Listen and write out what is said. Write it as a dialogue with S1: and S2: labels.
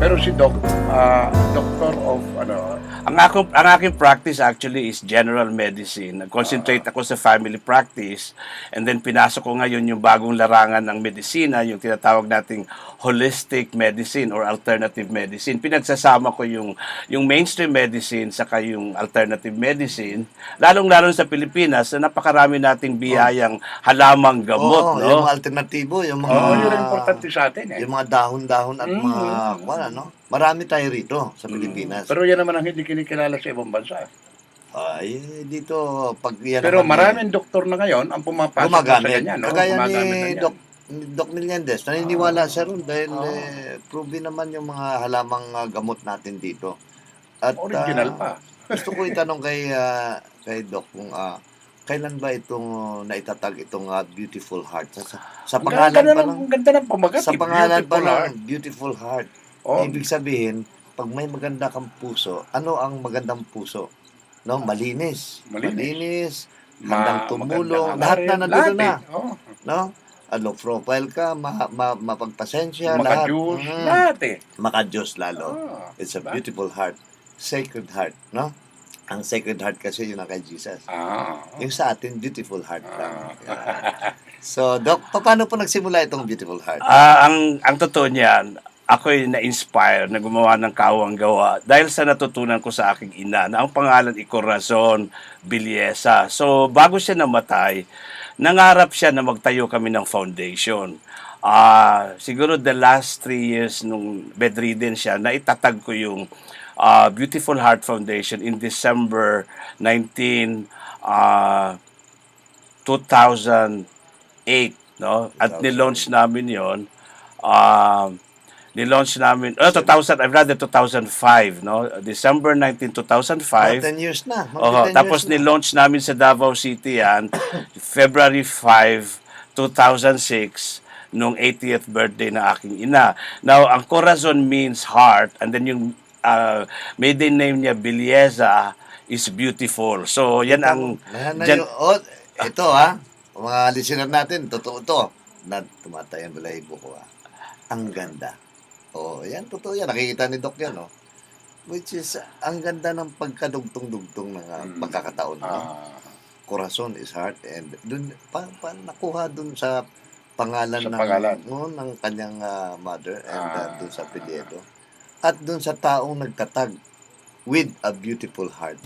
S1: Pero si Doc, doctor of ano,
S2: Ang aking practice actually is general medicine. Nag-concentrate ako sa family practice and then pinasok ko ngayon yung bagong larangan ng medisina, yung tinatawag nating holistic medicine or alternative medicine. Pinagsasama ko yung mainstream medicine saka yung alternative medicine, lalong-lalo sa Pilipinas na napakarami nating
S3: Oh,
S2: biyayang halamang gamot,
S3: oo, yung
S2: no?
S3: mga alternatibo, yung mga
S1: yun ang importante sa atin eh.
S3: yung mga dahon-dahon at mga kuwan, ano? Marami tayo rito sa Pilipinas.
S1: Pero yan naman ang hindi kinikilala sa ibang bansa.
S3: Ay, dito pag yan
S1: Pero
S3: naman
S1: maraming doktor na ngayon ang pumapasok na sa
S3: gumagamit.
S1: ganyan, no?
S3: Kagaya
S1: Gumagamit na
S3: ni
S1: yan.
S3: Doc Melendez, naniniwala siya ron dahil proven naman yung mga halamang gamot natin dito. At
S1: Original pa.
S3: gusto ko itanong kay Doc kung kailan ba itong naitatag itong Beautiful Heart? Sa pangalan pa lang,
S1: Ang ganda ng pamagat.
S3: sa pangalan pa
S1: Beautiful
S3: lang,
S1: heart.
S3: Beautiful Heart.
S1: Oh,
S3: Ibig sabihin, pag may maganda kang puso, ano ang magandang puso? No, malinis.
S1: Malinis.
S3: Handang tumulong,
S1: maganda
S3: lahat na
S1: rin.
S3: nandoon na,
S1: Lahat eh. Oh,
S3: no? Low profile ka, mapagpasensya, lahat.
S1: maka-juice, lahat eh.
S3: Maka-Diyos lalo.
S1: Oh,
S3: It's a
S1: diba?
S3: beautiful heart. Sacred heart, no? Ang sacred heart kasi yun ang kay Jesus. Yung sa atin, beautiful heart lang. Yeah. So, Doc, paano po nagsimula itong beautiful heart?
S2: Ang totoo niyan, ako'y na-inspire na gumawa ng kawang gawa dahil sa natutunan ko sa aking ina na ang pangalan ay Corazon Villesa. So, bago siya namatay, nangarap siya na magtayo kami ng foundation. Siguro the last 3 years nung bedridden siya, naitatag ko yung Beautiful Heart Foundation in December 19, 2008, no? At
S3: 2008.
S2: nilaunch namin 'yon. Nilaunch namin 2005, no? December 19, 2005.
S3: 10 years na.
S2: Oo,
S3: 10
S2: tapos
S3: years na.
S2: nilaunch namin sa Davao City yan February 5, 2006 nung 80th birthday ng aking ina. Now, ang Corazon means heart and then yung maiden name niya Villesa is beautiful. So, yan ang
S3: Ito mga listener natin, totoo to. Na tumatayan balahibo ko Ang ganda. Yan, totoo yan. Nakikita ni Doc yan, Which is, ang ganda ng pagkadugtong-dugtong ng pagkakataon, Corazon is heart. And dun, nakuha dun sa pangalan
S1: Sa pangalan.
S3: ng kanyang mother and dun sa apelyido. At dun sa taong nagtatag with a beautiful heart.